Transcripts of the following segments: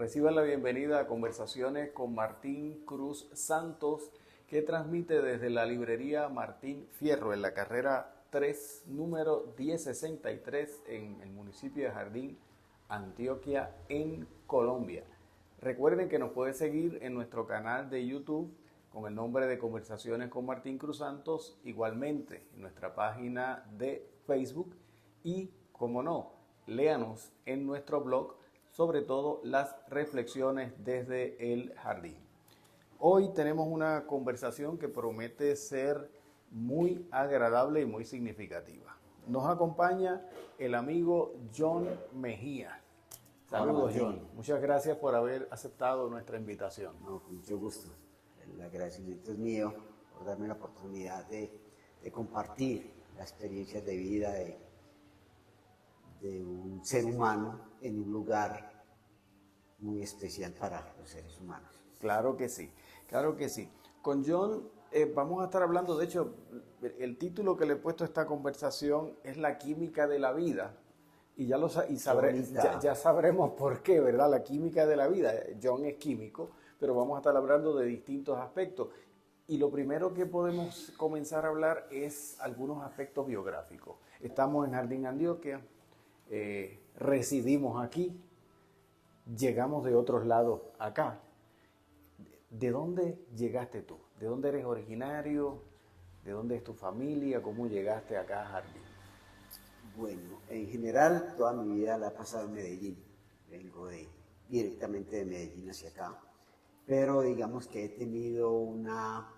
Reciban la bienvenida a Conversaciones con Martín Cruz Santos, que transmite desde la librería Martín Fierro en la carrera 3, número 1063 en el municipio de Jardín, Antioquia, en Colombia. Recuerden que nos puede seguir en nuestro canal de YouTube con el nombre de Conversaciones con Martín Cruz Santos, igualmente en nuestra página de Facebook y, como no, léanos en nuestro blog, sobre todo las reflexiones desde el jardín. Hoy tenemos una conversación que promete ser muy agradable y muy significativa. Nos acompaña el amigo John Mejía. Saludos, John. Muchas gracias por haber aceptado nuestra invitación. No, con mucho gusto. El agradecimiento es mío por darme la oportunidad de compartir las experiencias de vida de un ser humano en un lugar muy especial para los seres humanos. Claro que sí, claro que sí. Con John vamos a estar hablando, de hecho, el título que le he puesto a esta conversación es La química de la vida. Y ya sabremos por qué, ¿verdad? La química de la vida. John es químico, pero vamos a estar hablando de distintos aspectos. Y lo primero que podemos comenzar a hablar es algunos aspectos biográficos. Estamos en Jardín Antioquia, residimos aquí, llegamos de otros lados acá. ¿De dónde llegaste tú? ¿De dónde eres originario? ¿De dónde es tu familia? ¿Cómo llegaste acá a Jardín? Bueno, en general toda mi vida la he pasado en Medellín. Vengo directamente de Medellín hacia acá. Pero digamos que he tenido una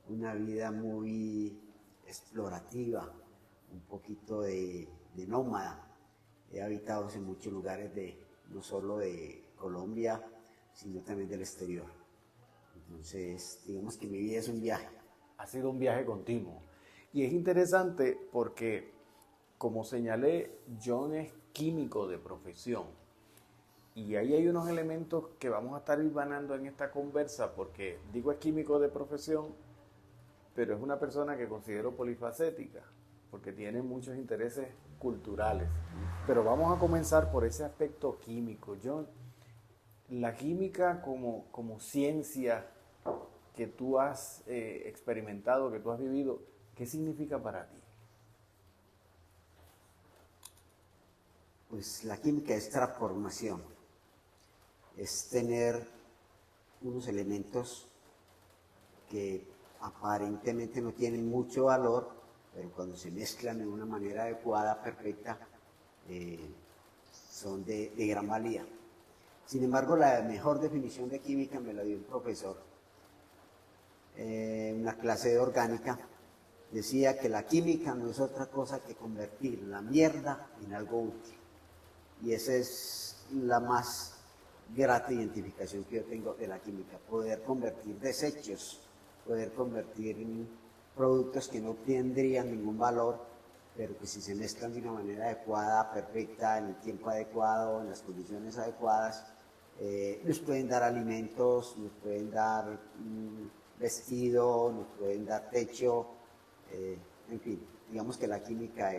vida muy explorativa, un poquito de nómada. He habitado en muchos lugares no solo de Colombia, sino también del exterior. Entonces, digamos que mi vida es un viaje. Ha sido un viaje continuo. Y es interesante porque, como señalé, John es químico de profesión. Y ahí hay unos elementos que vamos a estar hilvanando en esta conversa, porque digo es químico de profesión, pero es una persona que considero polifacética, porque tiene muchos intereses culturales. Pero vamos a comenzar por ese aspecto químico. John, la química como ciencia que tú has experimentado, que tú has vivido, ¿qué significa para ti? Pues la química es transformación, es tener unos elementos que aparentemente no tienen mucho valor, pero cuando se mezclan de una manera adecuada, perfecta, son de gran valía. Sin embargo, la mejor definición de química me la dio un profesor en una clase de orgánica. Decía que la química no es otra cosa que convertir la mierda en algo útil. Y esa es la más grata identificación que yo tengo de la química, poder convertir desechos, poder convertir en productos que no tendrían ningún valor, pero que si se mezclan de una manera adecuada, perfecta, en el tiempo adecuado, en las condiciones adecuadas, nos pueden dar alimentos, nos pueden dar vestido, nos pueden dar techo, en fin, digamos que la química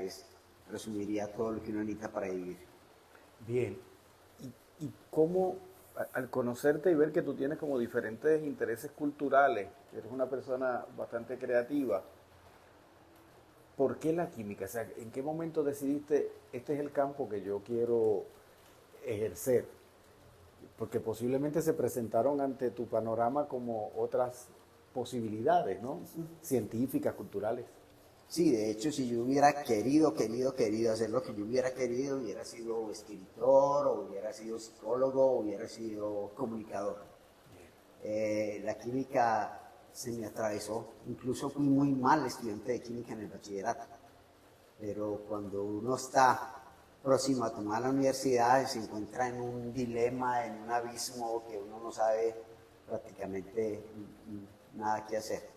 resumiría todo lo que uno necesita para vivir. Bien, ¿y cómo, al conocerte y ver que tú tienes como diferentes intereses culturales, eres una persona bastante creativa, ¿por qué la química? O sea, ¿en qué momento decidiste, este es el campo que yo quiero ejercer? Porque posiblemente se presentaron ante tu panorama como otras posibilidades, ¿no? Científicas, culturales. Sí, de hecho, si yo hubiera querido hacer lo que yo hubiera querido, hubiera sido escritor, o hubiera sido psicólogo, o hubiera sido comunicador. La química se me atravesó, incluso fui muy mal estudiante de química en el bachillerato, pero cuando uno está próximo a tomar la universidad se encuentra en un dilema, en un abismo que uno no sabe prácticamente nada que hacer.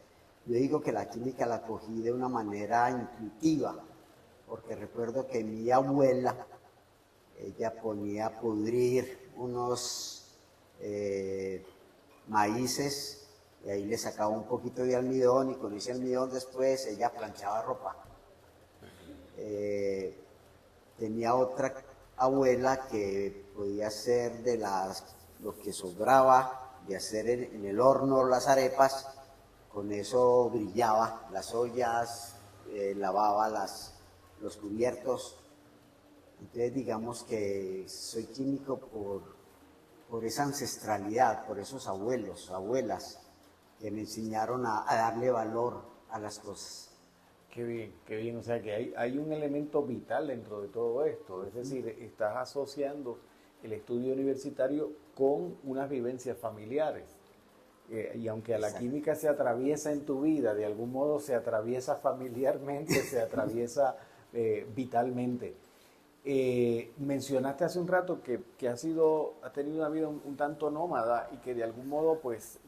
Yo digo que la química la cogí de una manera intuitiva, porque recuerdo que mi abuela, ella ponía a pudrir unos maíces y ahí le sacaba un poquito de almidón y con ese almidón después ella planchaba ropa. Tenía otra abuela que podía ser de las lo que sobraba de hacer en el horno las arepas, con eso brillaba las ollas, lavaba los cubiertos. Entonces digamos que soy químico por esa ancestralidad, por esos abuelos, abuelas, que me enseñaron a darle valor a las cosas. Qué bien, qué bien. O sea que hay un elemento vital dentro de todo esto. Es decir, estás asociando el estudio universitario con unas vivencias familiares. Y aunque a la Exacto. química se atraviesa en tu vida, de algún modo se atraviesa familiarmente, se atraviesa vitalmente. Mencionaste hace un rato que has tenido una vida un tanto nómada y que de algún modo pues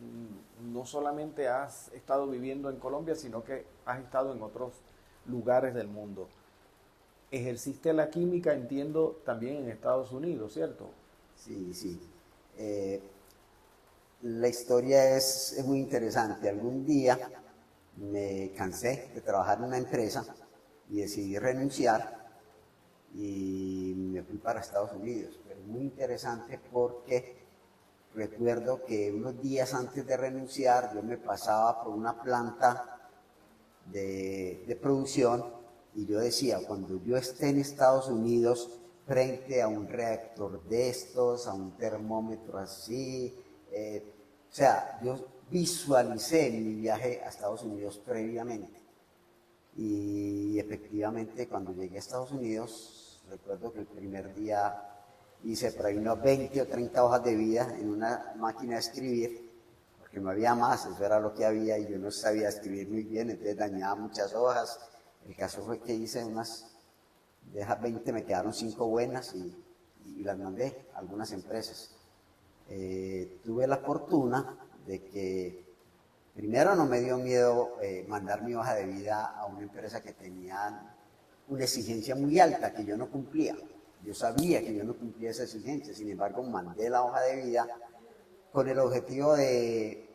no solamente has estado viviendo en Colombia, sino que has estado en otros lugares del mundo. Ejerciste la química, entiendo, también en Estados Unidos, ¿cierto? Sí, sí. La historia es muy interesante. Algún día me cansé de trabajar en una empresa y decidí renunciar y me fui para Estados Unidos. Pero muy interesante porque recuerdo que unos días antes de renunciar yo me pasaba por una planta de producción y yo decía, cuando yo esté en Estados Unidos frente a un reactor de estos, a un termómetro así, o sea, yo visualicé mi viaje a Estados Unidos previamente. Y efectivamente cuando llegué a Estados Unidos, recuerdo que el primer día hice por ahí unos 20 o 30 hojas de vida en una máquina de escribir, porque no había más, eso era lo que había y yo no sabía escribir muy bien, entonces dañaba muchas hojas. El caso fue que hice de esas 20 me quedaron 5 buenas y las mandé a algunas empresas. Tuve la fortuna de que primero no me dio miedo mandar mi hoja de vida a una empresa que tenía una exigencia muy alta que yo no cumplía. Yo sabía que yo no cumplía esa exigencia, sin embargo mandé la hoja de vida con el objetivo de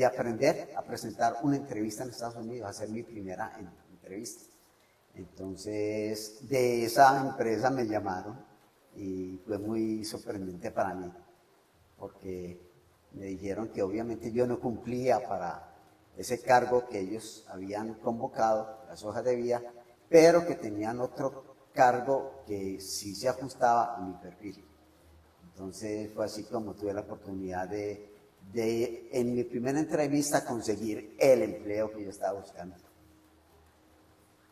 aprender a presentar una entrevista en Estados Unidos, a hacer mi primera entrevista. Entonces, de esa empresa me llamaron y fue muy sorprendente para mí, porque me dijeron que obviamente yo no cumplía para ese cargo que ellos habían convocado, las hojas de vida, pero que tenían otro cargo que sí se ajustaba a mi perfil. Entonces fue así como tuve la oportunidad de en mi primera entrevista conseguir el empleo que yo estaba buscando.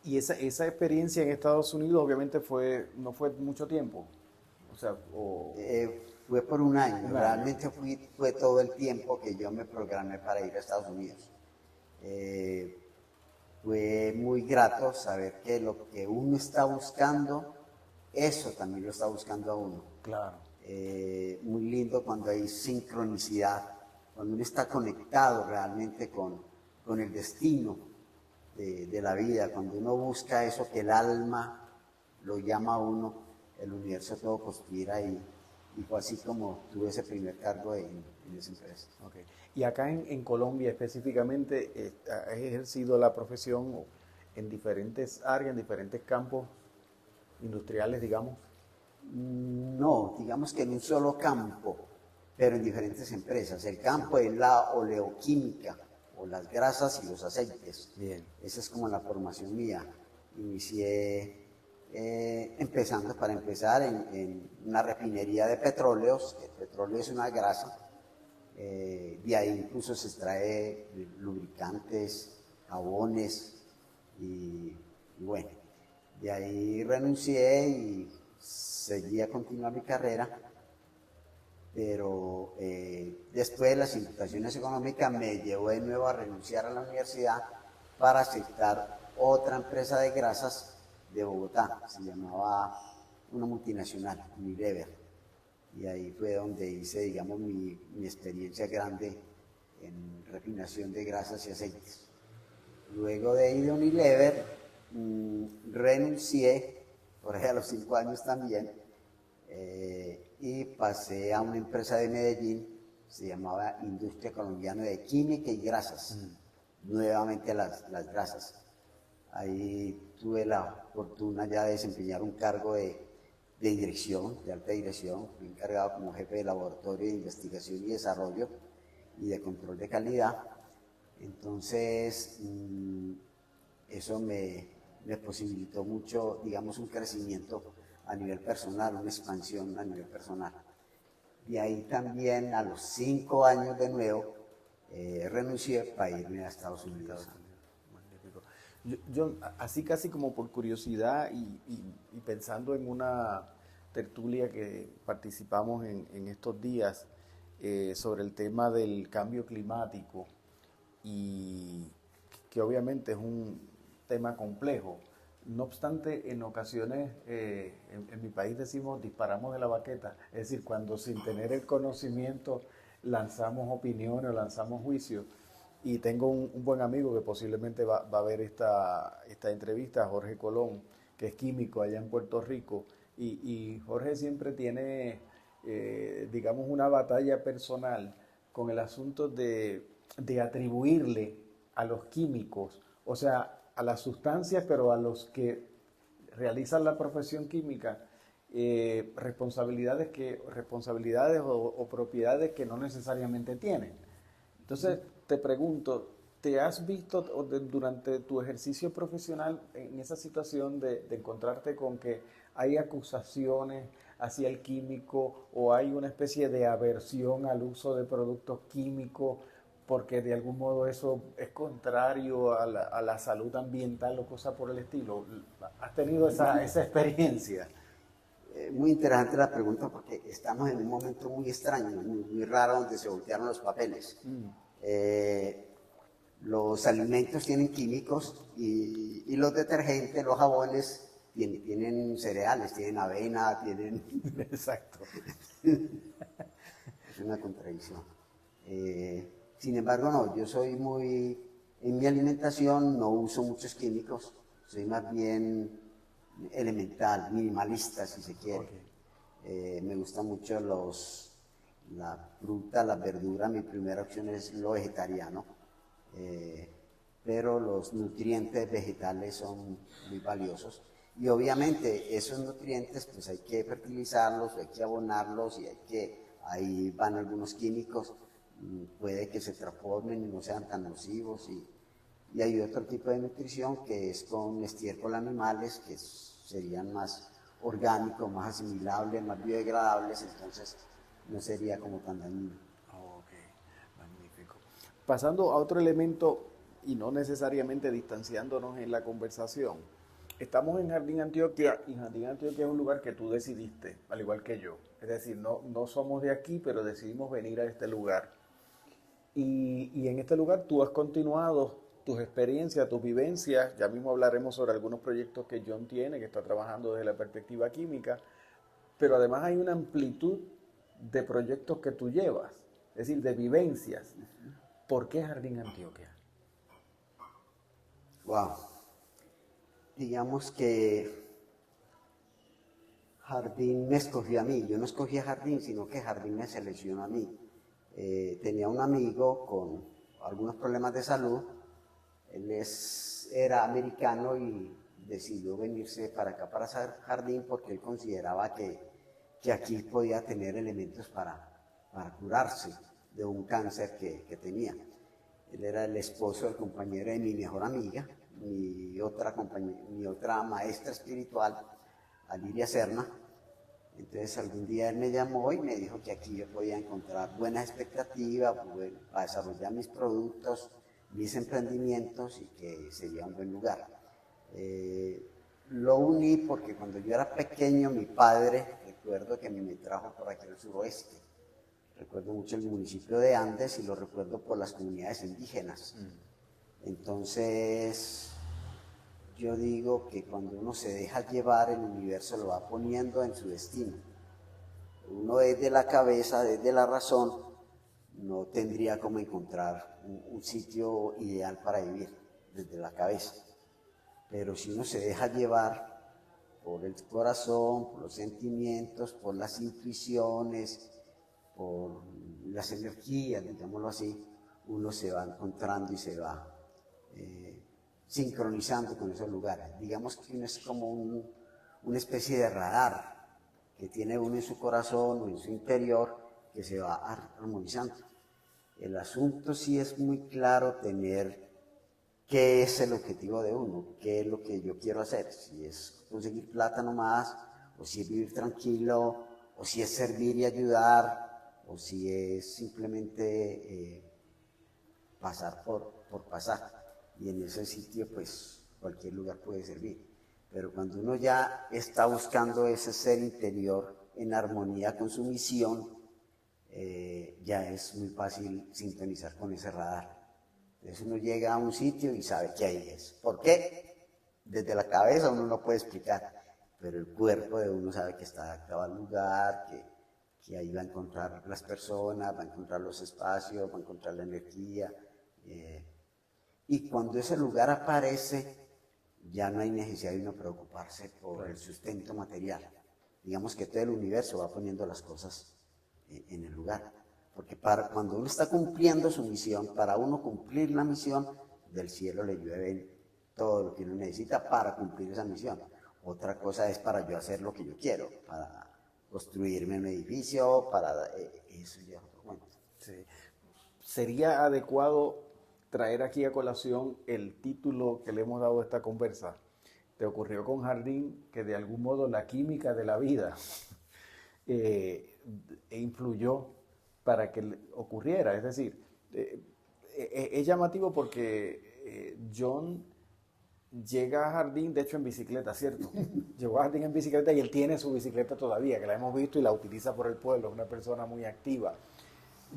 Y esa experiencia en Estados Unidos obviamente no fue mucho tiempo. O sea, Fue por un año, un año. realmente fue todo el tiempo que yo me programé para ir a Estados Unidos. Fue muy grato saber que lo que uno está buscando, eso también lo está buscando a uno. Claro. Muy lindo cuando hay sincronicidad, cuando uno está conectado realmente con el destino de la vida, cuando uno busca eso que el alma lo llama a uno, el universo todo conspira y fue así como tuve ese primer cargo en esa empresa. Okay. Y acá en Colombia específicamente, ¿has ejercido la profesión en diferentes áreas, en diferentes campos industriales, digamos? No, digamos que en un solo campo, pero en diferentes empresas. El campo es la oleoquímica, o las grasas y los aceites. Bien. Esa es como la formación mía. Inicié para empezar en una refinería de petróleos. El petróleo es una grasa. De ahí incluso se extrae lubricantes, jabones y bueno. De ahí renuncié y seguí a continuar mi carrera, pero después de las implicaciones económicas me llevó de nuevo a renunciar a la universidad para aceptar otra empresa de grasas de Bogotá, se llamaba una multinacional, Unilever, y ahí fue donde hice, digamos, mi experiencia grande en refinación de grasas y aceites. Luego de ir a Unilever, renuncié, por ahí a los 5 años también, y pasé a una empresa de Medellín, se llamaba Industria Colombiana de Química y Grasas, nuevamente las grasas. Ahí tuve la fortuna ya de desempeñar un cargo de de dirección, de alta dirección, fui encargado como jefe de laboratorio de investigación y desarrollo y de control de calidad. Entonces, eso me posibilitó mucho, digamos, un crecimiento a nivel personal, una expansión a nivel personal. Y ahí también, a los 5 años de nuevo, renuncié para irme a Estados Unidos. Magnífico. Yo, así casi como por curiosidad y pensando en una tertulia que participamos en estos días sobre el tema del cambio climático y que obviamente es un tema complejo. No obstante, en ocasiones en mi país decimos disparamos de la baqueta, es decir, cuando sin tener el conocimiento lanzamos opiniones o lanzamos juicios. Y tengo un buen amigo que posiblemente va a ver esta entrevista, Jorge Colón, que es químico allá en Puerto Rico. Y Jorge siempre tiene, digamos, una batalla personal con el asunto de atribuirle a los químicos, o sea, a las sustancias, pero a los que realizan la profesión química, responsabilidades o propiedades que no necesariamente tienen. Entonces, te pregunto, ¿te has visto durante tu ejercicio profesional en esa situación de encontrarte con que hay acusaciones hacia el químico o hay una especie de aversión al uso de productos químicos porque de algún modo eso es contrario a la salud ambiental o cosas por el estilo? ¿Has tenido esa experiencia? Muy interesante la pregunta porque estamos en un momento muy extraño, muy raro, donde se voltearon los papeles. Los alimentos tienen químicos y los detergentes, los jabones, tienen cereales, tienen avena, tienen... Exacto. Es una contradicción. Sin embargo, no, yo soy muy... En mi alimentación no uso muchos químicos, soy más bien elemental, minimalista si se quiere. Okay. Me gustan mucho la fruta, la verdura, mi primera opción es lo vegetariano, pero los nutrientes vegetales son muy valiosos y obviamente esos nutrientes pues hay que fertilizarlos, hay que abonarlos y ahí van algunos químicos, puede que se transformen y no sean tan nocivos y hay otro tipo de nutrición que es con estiércol animales que serían más orgánicos, más asimilables, más biodegradables, entonces no sería como tan dañino. Ok, magnífico. Pasando a otro elemento y no necesariamente distanciándonos en la conversación, estamos en Jardín Antioquia y Jardín Antioquia es un lugar que tú decidiste, al igual que yo. Es decir, no somos de aquí, pero decidimos venir a este lugar. Y en este lugar tú has continuado tus experiencias, tus vivencias. Ya mismo hablaremos sobre algunos proyectos que John tiene, que está trabajando desde la perspectiva química, pero además hay una amplitud de proyectos que tú llevas, es decir, de vivencias. ¿Por qué Jardín Antioquia? Wow. Digamos que Jardín me escogió a mí. Yo no escogí a Jardín, sino que Jardín me seleccionó a mí. Tenía un amigo con algunos problemas de salud. Él era americano y decidió venirse para acá, para Jardín, porque él consideraba que aquí podía tener elementos para curarse de un cáncer que tenía. Él era el esposo del compañero de mi mejor amiga, mi otra maestra espiritual, Aliria Serna. Entonces algún día él me llamó y me dijo que aquí yo podía encontrar buenas expectativas para desarrollar mis productos, mis emprendimientos y que sería un buen lugar. Lo uní porque cuando yo era pequeño mi padre, recuerdo que me trajo por aquí al suroeste. Recuerdo mucho el municipio de Andes y lo recuerdo por las comunidades indígenas. Entonces, yo digo que cuando uno se deja llevar, el universo lo va poniendo en su destino. Uno desde la cabeza, desde la razón, no tendría como encontrar un sitio ideal para vivir, desde la cabeza. Pero si uno se deja llevar por el corazón, por los sentimientos, por las intuiciones, por las energías, digámoslo así, uno se va encontrando y se va sincronizando con esos lugares. Digamos que uno es como una especie de radar que tiene uno en su corazón o en su interior, que se va armonizando. El asunto sí es muy claro tener qué es el objetivo de uno, qué es lo que yo quiero hacer, si es conseguir plata nomás, o si es vivir tranquilo, o si es servir y ayudar, o si es simplemente pasar por pasar. Y en ese sitio, pues, cualquier lugar puede servir. Pero cuando uno ya está buscando ese ser interior en armonía con su misión, ya es muy fácil sintonizar con ese radar. Entonces uno llega a un sitio y sabe que ahí es. ¿Por qué? Desde la cabeza uno no puede explicar, pero el cuerpo de uno sabe que está adaptado al lugar, que ahí va a encontrar las personas, va a encontrar los espacios, va a encontrar la energía. Y cuando ese lugar aparece, ya no hay necesidad de uno preocuparse por el sustento material. Digamos que todo el universo va poniendo las cosas en el lugar. Porque cuando uno está cumpliendo su misión, para uno cumplir la misión, del cielo le llueve todo lo que uno necesita para cumplir esa misión. Otra cosa es para yo hacer lo que yo quiero, para construirme un edificio, para eso ya es otro cuento. Sí. ¿Sería adecuado traer aquí a colación el título que le hemos dado a esta conversa? Te ocurrió con Jardín que de algún modo la química de la vida influyó para que ocurriera. Es decir, es llamativo porque John llega a Jardín, de hecho en bicicleta, ¿cierto? Llegó a Jardín en bicicleta y él tiene su bicicleta todavía, que la hemos visto y la utiliza por el pueblo, es una persona muy activa.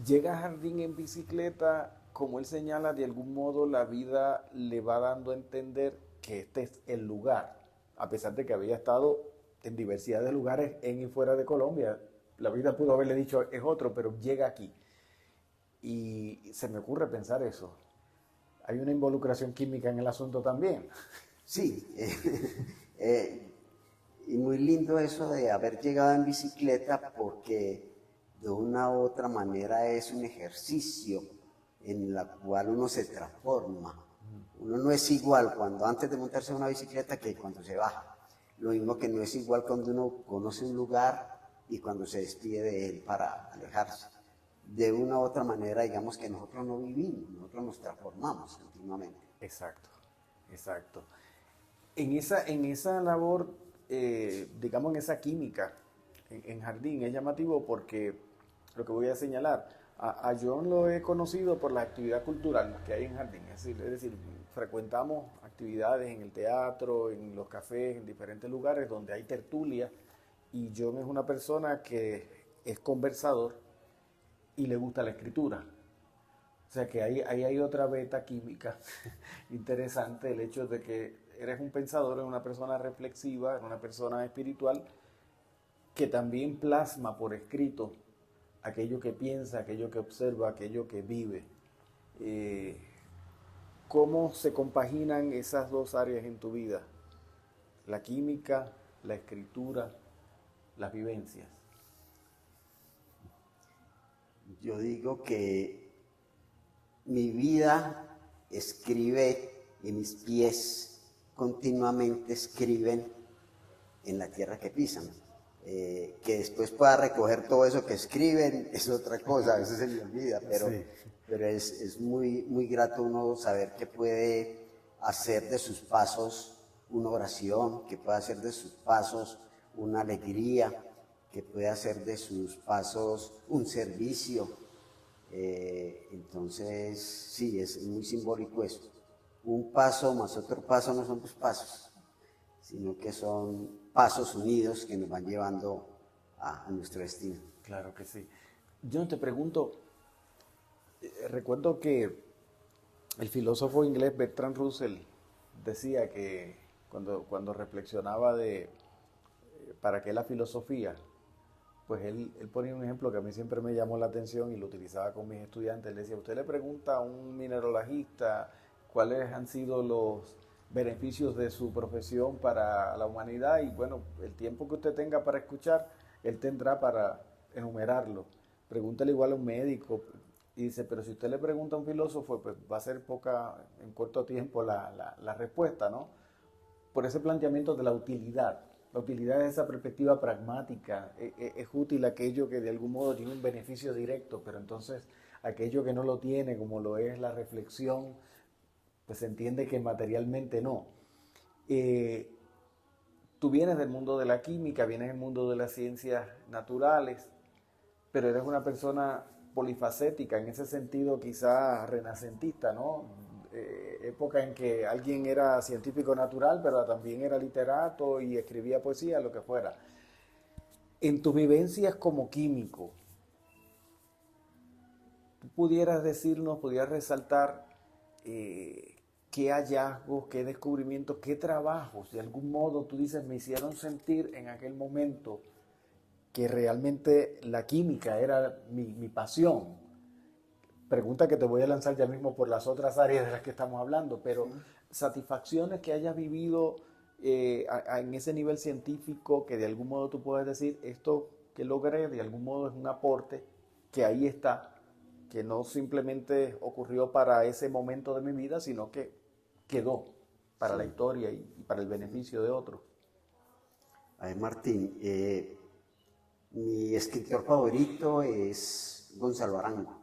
Llega a Jardín en bicicleta, como él señala, de algún modo la vida le va dando a entender que este es el lugar, a pesar de que había estado en diversidad de lugares en y fuera de Colombia. La vida pudo haberle dicho es otro, pero llega aquí. Y se me ocurre pensar eso. Hay una involucración química en el asunto también. Sí, y muy lindo eso de haber llegado en bicicleta porque de una u otra manera es un ejercicio en la cual uno se transforma. Uno no es igual cuando antes de montarse en una bicicleta que cuando se baja. Lo mismo que no es igual cuando uno conoce un lugar y cuando se despide de él para alejarse. De una u otra manera, digamos que nosotros no vivimos, nosotros nos transformamos continuamente. Exacto, exacto. En esa labor, digamos en esa química, en Jardín, es llamativo porque lo que voy a señalar, a John lo he conocido por la actividad cultural que hay en Jardín, es decir, frecuentamos actividades en el teatro, en los cafés, en diferentes lugares donde hay tertulia, y John es una persona que es conversador y le gusta la escritura. O sea que ahí hay otra beta química interesante, el hecho de que eres un pensador, eres una persona reflexiva, eres una persona espiritual que también plasma por escrito aquello que piensa, aquello que observa, aquello que vive. ¿Cómo se compaginan esas dos áreas en tu vida? La química, la escritura, las vivencias. Yo digo que mi vida escribe y mis pies continuamente escriben en la tierra que pisan. Que después pueda recoger todo eso que escriben es otra cosa, a veces se me olvida, Sí. pero es muy, muy grato uno saber que puede hacer de sus pasos una oración, que puede hacer de sus pasos una alegría, que puede hacer de sus pasos un servicio. Entonces, sí, es muy simbólico eso. Un paso más otro paso no son dos pasos, sino que son pasos unidos que nos van llevando a nuestro destino. Claro que sí. Yo te pregunto, recuerdo que el filósofo inglés Bertrand Russell decía que cuando reflexionaba de para qué la filosofía, pues él ponía un ejemplo que a mí siempre me llamó la atención y lo utilizaba con mis estudiantes. Él decía, usted le pregunta a un mineralogista cuáles han sido los beneficios de su profesión para la humanidad y bueno, el tiempo que usted tenga para escuchar, él tendrá para enumerarlo. Pregúntale igual a un médico y dice, pero si usted le pregunta a un filósofo, pues va a ser poca, en corto tiempo la respuesta, ¿no? Por ese planteamiento de la utilidad. La utilidad es esa perspectiva pragmática. Es útil aquello que de algún modo tiene un beneficio directo, pero entonces aquello que no lo tiene, como lo es la reflexión, pues se entiende que materialmente no. Eh, Tú vienes del mundo de la química, vienes del mundo de las ciencias naturales, pero eres una persona polifacética, en ese sentido quizás renacentista, ¿no? Época en que alguien era científico natural, pero también era literato y escribía poesía, lo que fuera. En tus vivencias como químico, tú pudieras decirnos, pudieras resaltar qué hallazgos, qué descubrimientos, qué trabajos, de algún modo tú dices, me hicieron sentir en aquel momento que realmente la química era mi pasión. Pregunta que te voy a lanzar ya mismo por las otras áreas de las que estamos hablando, pero satisfacciones que hayas vivido en ese nivel científico, que de algún modo tú puedes decir, esto que logré de algún modo es un aporte que ahí está, que no simplemente ocurrió para ese momento de mi vida, sino que quedó para la historia y para el beneficio de otros. A ver, Martín, mi escritor favorito es Gonzalo Arango.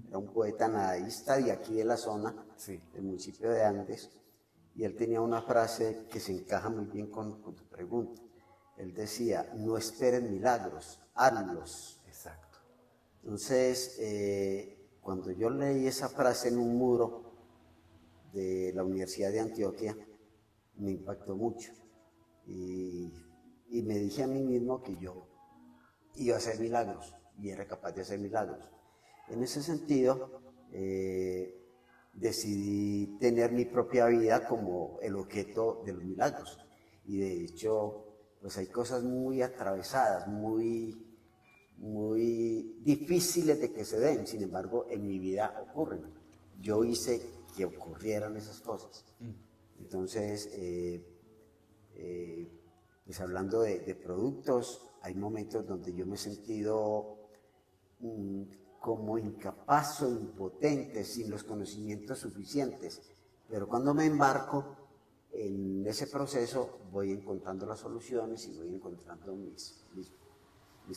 Era un poeta nadaísta de aquí de la zona, Sí. del municipio de Andes, y él tenía una frase que se encaja muy bien con tu pregunta. Él decía, no esperes milagros, hazlos. Exacto. Entonces, cuando yo leí esa frase en un muro de la Universidad de Antioquia, me impactó mucho. Y me dije a mí mismo que yo iba a hacer milagros y era capaz de hacer milagros. En ese sentido, decidí tener mi propia vida como el objeto de los milagros. Y de hecho, pues hay cosas muy atravesadas, muy difíciles de que se den, sin embargo, en mi vida ocurren. Yo hice que ocurrieran esas cosas. Entonces, pues hablando de productos, hay momentos donde yo me he sentido como incapaz o impotente, sin los conocimientos suficientes, pero cuando me embarco en ese proceso voy encontrando las soluciones y voy encontrando mis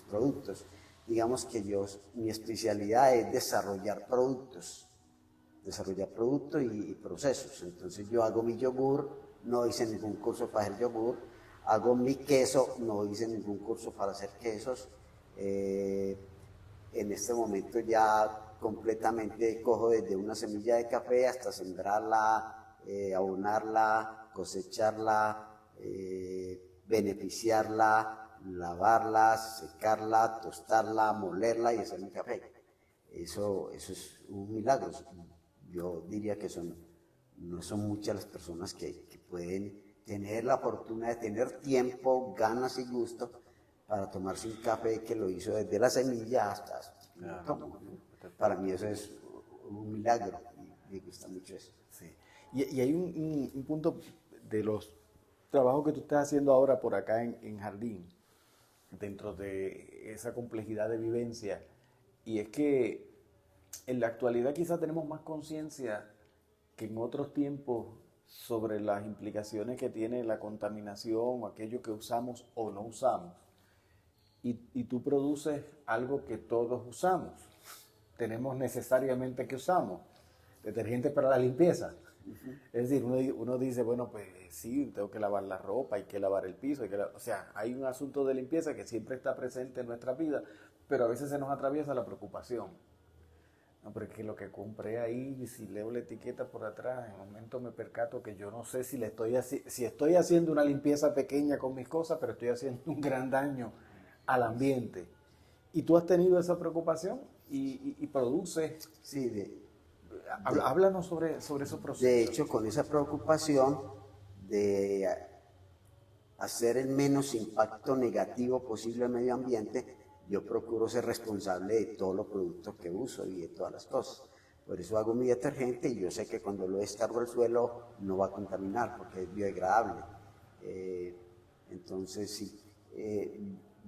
productos. Digamos que mi especialidad es desarrollar productos y procesos. Entonces yo hago mi yogur, no hice ningún curso para hacer yogur, hago mi queso, no hice ningún curso para hacer quesos. En este momento ya completamente cojo desde una semilla de café hasta sembrarla, abonarla, cosecharla, beneficiarla, lavarla, secarla, tostarla, molerla y hacer mi café. Eso es un milagro. Yo diría que no son muchas las personas que pueden tener la fortuna de tener tiempo, ganas y gusto para tomarse un café que lo hizo desde la semilla hasta el tomo. Para mí eso es un milagro y me gusta mucho eso. Sí. Y hay un punto de los trabajos que tú estás haciendo ahora por acá en Jardín, dentro de esa complejidad de vivencia, y es que en la actualidad quizás tenemos más conciencia que en otros tiempos sobre las implicaciones que tiene la contaminación o aquello que usamos o no usamos. Y tú produces algo que todos usamos. Tenemos necesariamente que usamos. Detergente para la limpieza. Es decir, uno dice, bueno, pues sí, tengo que lavar la ropa, hay que lavar el piso, o sea, hay un asunto de limpieza que siempre está presente en nuestra vida, pero a veces se nos atraviesa la preocupación. No, porque lo que compré ahí, si leo la etiqueta por atrás, en un momento me percato que yo no sé si si estoy haciendo una limpieza pequeña con mis cosas, pero estoy haciendo un gran daño al ambiente. ¿Y tú has tenido esa preocupación y produces? Sí, Háblanos sobre esos procesos. De hecho, con esa preocupación de hacer el menos impacto negativo posible al medio ambiente, yo procuro ser responsable de todos los productos que uso y de todas las cosas. Por eso hago mi detergente y yo sé que cuando lo descargo al suelo no va a contaminar porque es biodegradable. Entonces, sí,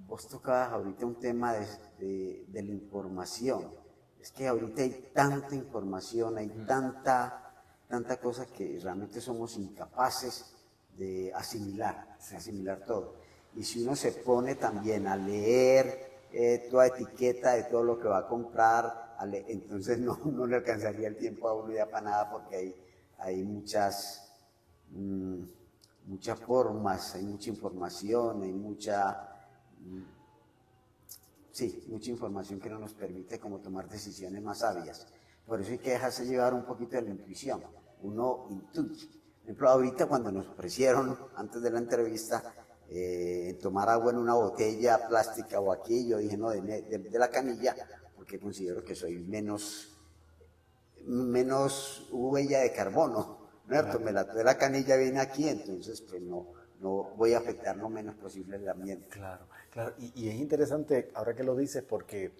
vos tocabas ahorita un tema de la información. Es que ahorita hay tanta información, hay tanta cosa que realmente somos incapaces de asimilar todo. Y si uno se pone también a leer toda etiqueta de todo lo que va a comprar, entonces no le alcanzaría el tiempo a uno ya para nada, porque hay muchas formas, hay mucha información, hay mucha información que no nos permite como tomar decisiones más sabias. Por eso hay que dejarse llevar un poquito de la intuición. Uno intuye. Por ejemplo, ahorita cuando nos ofrecieron, antes de la entrevista, tomar agua en una botella plástica o aquí, yo dije, no, de la canilla, porque considero que soy menos huella de carbono, ¿no? Claro. De la canilla viene aquí, entonces pues no voy a afectar lo menos posible el ambiente. Claro, claro. Y es interesante ahora que lo dices porque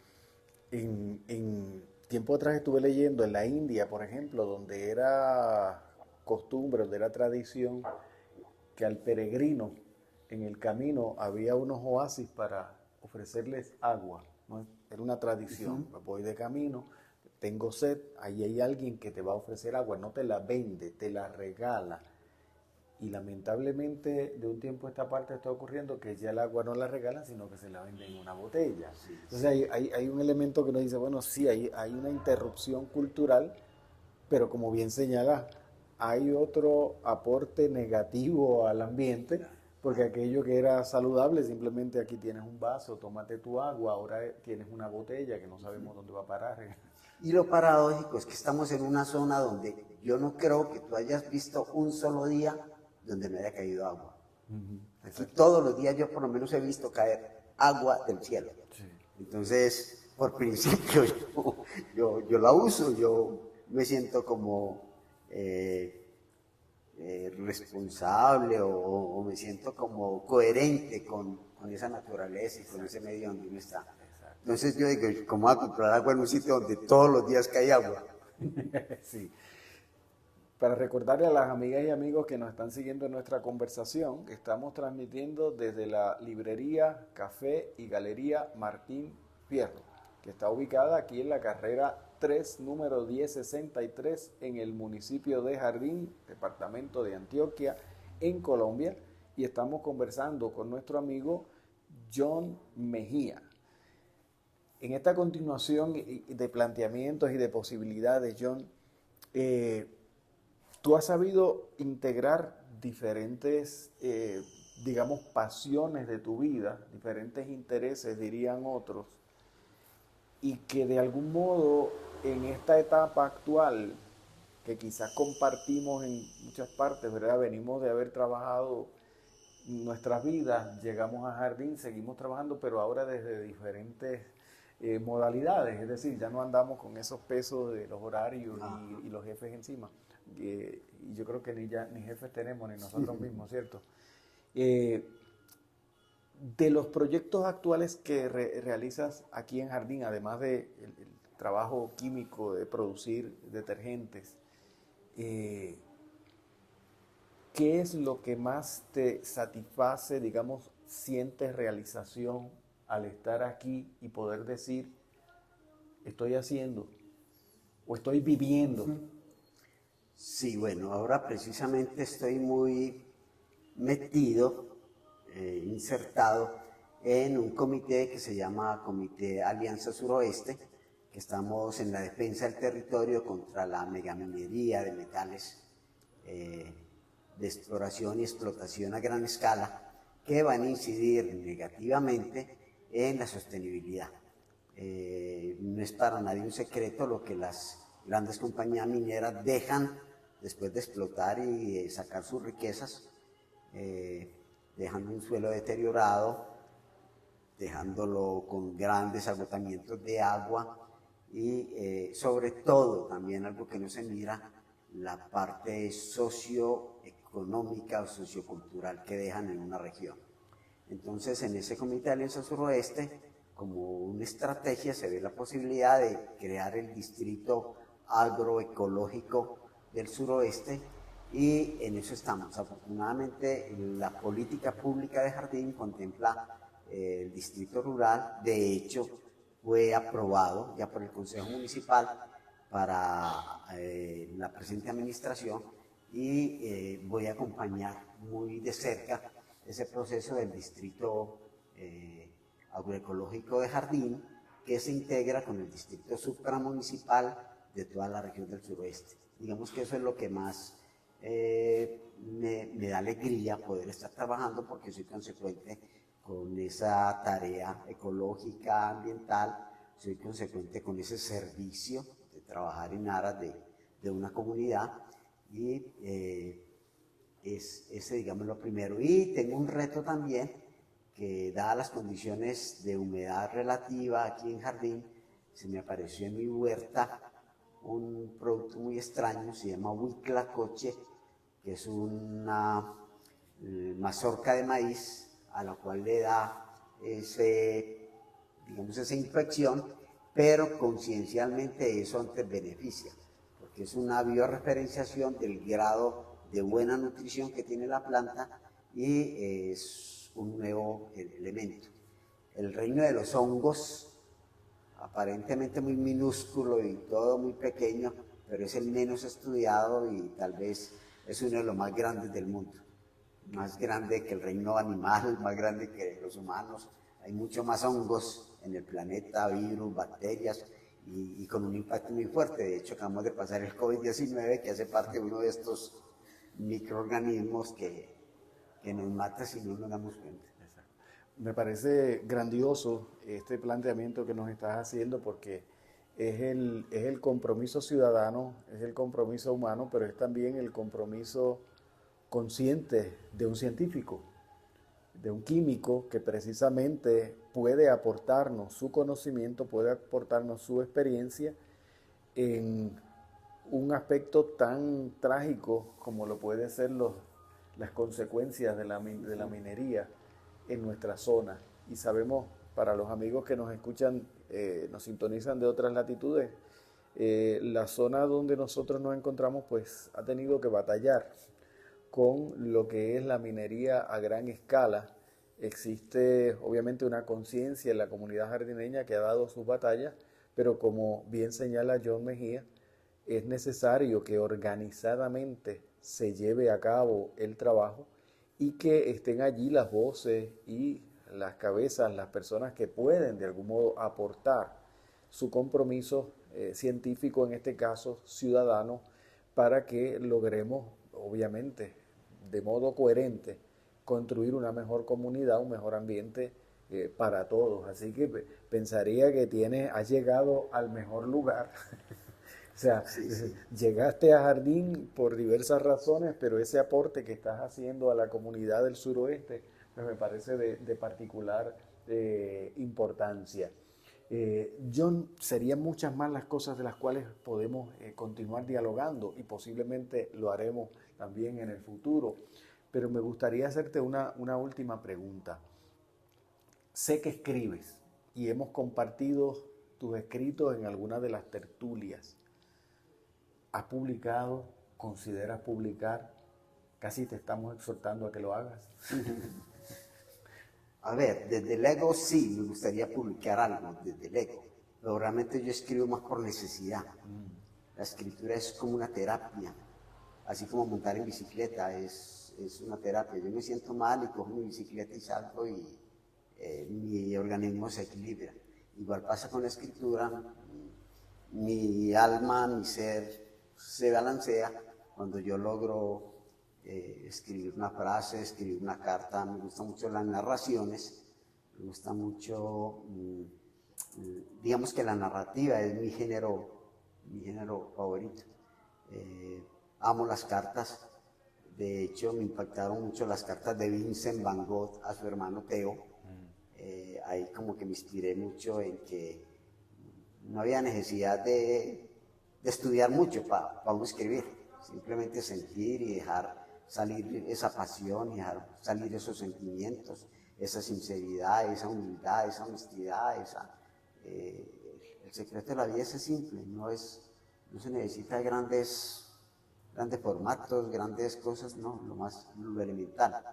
en tiempo atrás estuve leyendo en la India, por ejemplo, donde era costumbre, donde era tradición que al peregrino en el camino había unos oasis para ofrecerles agua, ¿no? Era una tradición. Me voy de camino, tengo sed, ahí hay alguien que te va a ofrecer agua, no te la vende, te la regala. Y lamentablemente de un tiempo a esta parte está ocurriendo que ya el agua no la regalan, sino que se la venden en una botella. Sí, Entonces hay un elemento que nos dice, bueno, sí, hay una interrupción cultural, pero como bien señala, hay otro aporte negativo al ambiente, porque aquello que era saludable, simplemente aquí tienes un vaso, tómate tu agua, ahora tienes una botella que no sabemos dónde va a parar. y lo paradójico es que estamos en una zona donde yo no creo que tú hayas visto un solo día donde no haya caído agua. Aquí todos los días yo por lo menos he visto caer agua del cielo. Sí. Entonces, por principio, yo la uso, yo me siento como responsable o me siento como coherente con esa naturaleza y con ese medio donde uno está. Entonces yo digo, ¿cómo voy a comprar agua en un sitio donde todos los días cae agua? Sí. Para recordarle a las amigas y amigos que nos están siguiendo en nuestra conversación, que estamos transmitiendo desde la librería, café y galería Martín Fierro, que está ubicada aquí en la carrera 3, número 1063, en el municipio de Jardín, departamento de Antioquia, en Colombia, y estamos conversando con nuestro amigo John Mejía. En esta continuación de planteamientos y de posibilidades, John, tú has sabido integrar diferentes, digamos, pasiones de tu vida, diferentes intereses, dirían otros, y que de algún modo en esta etapa actual, que quizás compartimos en muchas partes, ¿verdad? Venimos de haber trabajado nuestras vidas, llegamos a Jardín, seguimos trabajando, pero ahora desde diferentes modalidades, es decir, ya no andamos con esos pesos de los horarios y los jefes encima. Y yo creo que ni jefes tenemos, ni nosotros mismos, ¿cierto? De los proyectos actuales que realizas aquí en Jardín, además del trabajo químico de producir detergentes, ¿qué es lo que más te satisface, digamos, sientes realización al estar aquí y poder decir, estoy haciendo o estoy viviendo? Sí, bueno, ahora precisamente estoy muy metido, insertado en un comité que se llama Comité Alianza Suroeste, que estamos en la defensa del territorio contra la megaminería de metales de exploración y explotación a gran escala, que van a incidir negativamente en la sostenibilidad. No es para nadie un secreto lo que las grandes compañías mineras dejan después de explotar y sacar sus riquezas, dejando un suelo deteriorado, dejándolo con grandes agotamientos de agua y sobre todo también algo que no se mira, la parte socioeconómica o sociocultural que dejan en una región. Entonces, en ese Comité de Alianza Suroeste, como una estrategia, se ve la posibilidad de crear el distrito agroecológico del suroeste y en eso estamos. Afortunadamente, la política pública de Jardín contempla el distrito rural. De hecho, fue aprobado ya por el Consejo Municipal para la presente administración y voy a acompañar muy de cerca ese proceso del distrito agroecológico de Jardín, que se integra con el distrito supramunicipal de toda la región del suroeste. Digamos que eso es lo que más me da alegría poder estar trabajando, porque soy consecuente con esa tarea ecológica, ambiental, soy consecuente con ese servicio de trabajar en aras de una comunidad, y ese, digamos, lo primero. Y tengo un reto también, que dadas las condiciones de humedad relativa aquí en Jardín, se me apareció en mi huerta un producto muy extraño, se llama huitlacoche, que es una mazorca de maíz a la cual le da digamos, esa infección, pero conciencialmente eso antes beneficia, porque es una biorreferenciación del grado de buena nutrición que tiene la planta, y es un nuevo elemento. El reino de los hongos, aparentemente muy minúsculo y todo muy pequeño, pero es el menos estudiado y tal vez es uno de los más grandes del mundo. Más grande que el reino animal, más grande que los humanos. Hay mucho más hongos en el planeta, virus, bacterias, y con un impacto muy fuerte. De hecho, acabamos de pasar el COVID-19, que hace parte de uno de estos microorganismos que nos mata si no nos damos cuenta. Me parece grandioso este planteamiento que nos estás haciendo, porque es el compromiso ciudadano, es el compromiso humano, pero es también el compromiso consciente de un científico, de un químico que precisamente puede aportarnos su conocimiento, puede aportarnos su experiencia en un aspecto tan trágico como lo puede ser las consecuencias de la minería en nuestra zona. Y sabemos, para los amigos que nos escuchan, nos sintonizan de otras latitudes, la zona donde nosotros nos encontramos pues ha tenido que batallar con lo que es la minería a gran escala. Existe obviamente una conciencia en la comunidad jardineña que ha dado sus batallas, pero como bien señala John Mejía, es necesario que organizadamente se lleve a cabo el trabajo y que estén allí las voces y las cabezas, las personas que pueden de algún modo aportar su compromiso científico, en este caso ciudadano, para que logremos, obviamente, de modo coherente, construir una mejor comunidad, un mejor ambiente para todos. Así que pensaría que has llegado al mejor lugar. O sea, Sí. llegaste a Jardín por diversas razones, pero ese aporte que estás haciendo a la comunidad del suroeste, pues me parece de particular importancia. John, serían muchas más las cosas de las cuales podemos continuar dialogando, y posiblemente lo haremos también en el futuro, pero me gustaría hacerte una última pregunta. Sé que escribes y hemos compartido tus escritos en alguna de las tertulias. ¿Has publicado? ¿Consideras publicar? Casi te estamos exhortando a que lo hagas. A ver, desde el ego sí, me gustaría publicar algo desde el ego, pero realmente yo escribo más por necesidad. La escritura es como una terapia, así como montar en bicicleta es una terapia. Yo me siento mal y cojo mi bicicleta y salgo, y mi organismo se equilibra. Igual pasa con la escritura, mi alma, mi ser se balancea cuando yo logro escribir una frase, escribir una carta. Me gustan mucho las narraciones, me gusta mucho, digamos que la narrativa es mi género favorito. Amo las cartas. De hecho, me impactaron mucho las cartas de Vincent Van Gogh a su hermano Theo. Ahí como que me inspiré mucho en que no había necesidad de estudiar mucho para uno escribir, simplemente sentir y dejar salir esa pasión, y dejar salir esos sentimientos, esa sinceridad, esa humildad, esa honestidad, el secreto de la vida es simple, no se necesita grandes formatos, grandes cosas, no, lo elemental.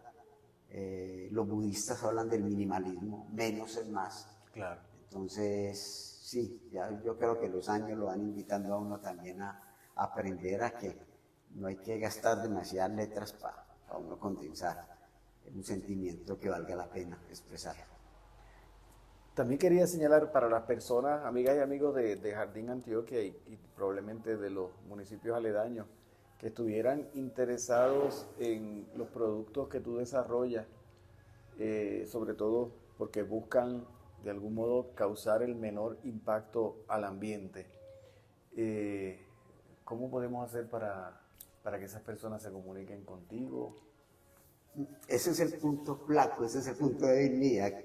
Los budistas hablan del minimalismo, menos es más. Claro. Entonces, sí, yo creo que los años lo van invitando a uno también a aprender a que no hay que gastar demasiadas letras para uno condensar. un sentimiento que valga la pena expresar. También quería señalar para las personas, amigas y amigos de Jardín Antioquia y probablemente de los municipios aledaños, que estuvieran interesados en los productos que tú desarrollas, sobre todo porque buscan de algún modo causar el menor impacto al ambiente. ¿Cómo podemos hacer para que esas personas se comuniquen contigo? Ese es el punto flaco, ese es el punto débil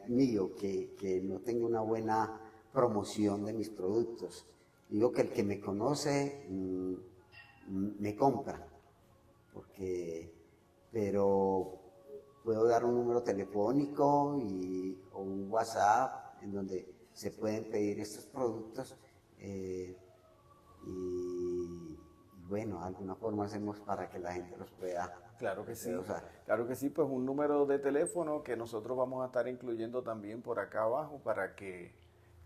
mío, que no tengo una buena promoción de mis productos. Digo que el que me conoce me compra, pero puedo dar un número telefónico o un WhatsApp en donde se pueden pedir estos productos y bueno, de alguna forma hacemos para que la gente los pueda. Claro que sí, usar. claro que sí, pues un número de teléfono que nosotros vamos a estar incluyendo también por acá abajo para que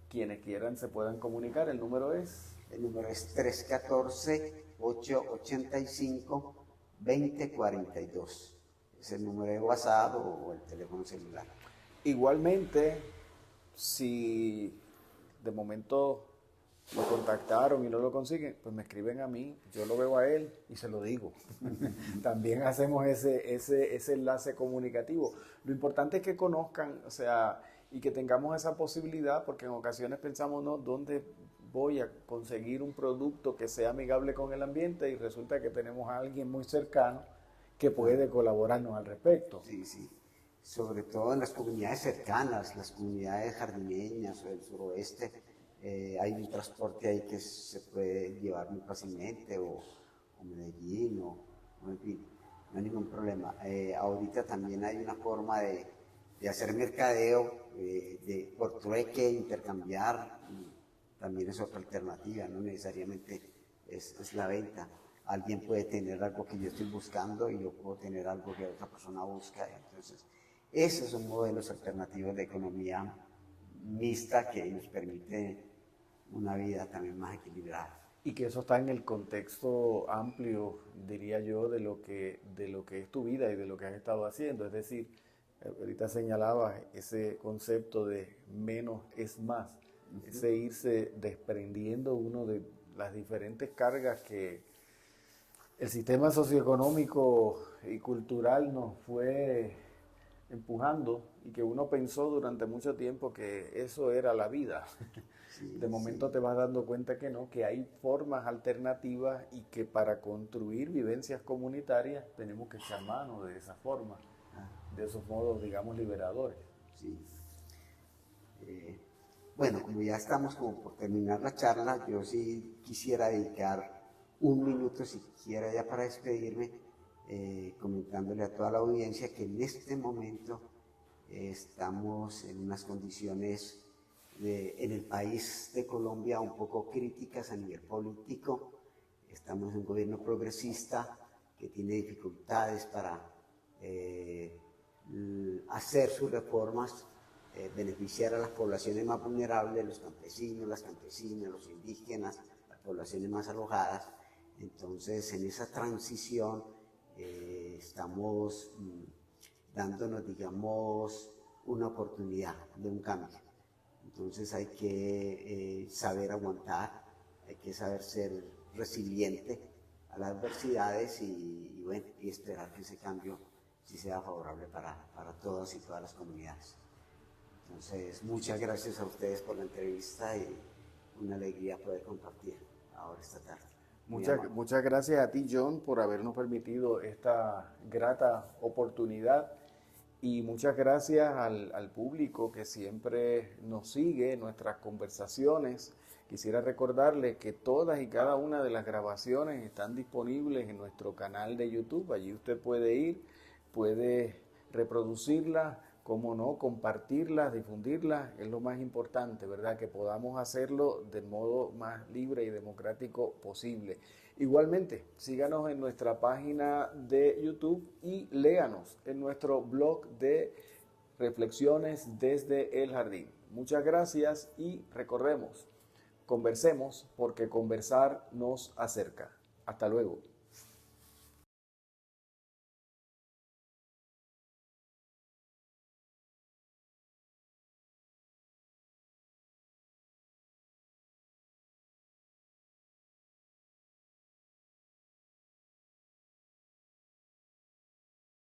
quienes quieran se puedan comunicar. El número es 314-885-2042. Es el número de WhatsApp o el teléfono celular. Igualmente, si de momento lo contactaron y no lo consiguen, pues me escriben a mí, yo lo veo a él y se lo digo. También hacemos ese enlace comunicativo. Lo importante es que conozcan, o sea, y que tengamos esa posibilidad, porque en ocasiones pensamos, ¿no? ¿Dónde voy a conseguir un producto que sea amigable con el ambiente? Y resulta que tenemos a alguien muy cercano que puede colaborarnos al respecto. Sí, sí. Sobre todo en las comunidades cercanas, las comunidades jardineñas o del suroeste, hay un transporte ahí que se puede llevar muy fácilmente, o Medellín, o en fin, no hay ningún problema. Ahorita también hay una forma de hacer mercadeo, por trueque, intercambiar, también es otra alternativa, no necesariamente es la venta. Alguien puede tener algo que yo estoy buscando y yo puedo tener algo que otra persona busca. Entonces, esos son modelos alternativos de economía mixta que nos permite una vida también más equilibrada. Y que eso está en el contexto amplio, diría yo, de lo que es tu vida y de lo que has estado haciendo. Es decir, ahorita señalabas ese concepto de menos es más, ese irse desprendiendo uno de las diferentes cargas que el sistema socioeconómico y cultural nos fue empujando y que uno pensó durante mucho tiempo que eso era la vida. Sí, De momento te vas dando cuenta que no, que hay formas alternativas y que para construir vivencias comunitarias tenemos que echar mano de esa forma, de esos modos, digamos, liberadores. Sí. Bueno, como ya estamos como por terminar la charla, yo sí quisiera dedicar un minuto siquiera ya para despedirme, comentándole a toda la audiencia que en este momento estamos en unas condiciones en el país de Colombia un poco críticas a nivel político. Estamos en un gobierno progresista que tiene dificultades para hacer sus reformas, beneficiar a las poblaciones más vulnerables, los campesinos, las campesinas, los indígenas, las poblaciones más alojadas. Entonces, en esa transición estamos dándonos, digamos, una oportunidad de un cambio. Entonces hay que saber aguantar, hay que saber ser resiliente a las adversidades y bueno, y esperar que ese cambio sí sea favorable para todas y todas las comunidades. Entonces, muchas gracias a ustedes por la entrevista y una alegría poder compartir ahora esta tarde. Muchas gracias a ti, John, por habernos permitido esta grata oportunidad y muchas gracias al público que siempre nos sigue en nuestras conversaciones. Quisiera recordarle que todas y cada una de las grabaciones están disponibles en nuestro canal de YouTube. Allí usted puede ir, puede reproducirlas, cómo no, compartirlas, difundirlas, es lo más importante, ¿verdad? Que podamos hacerlo del modo más libre y democrático posible. Igualmente, síganos en nuestra página de YouTube y léanos en nuestro blog de reflexiones desde el jardín. Muchas gracias y recordemos, conversemos porque conversar nos acerca. Hasta luego.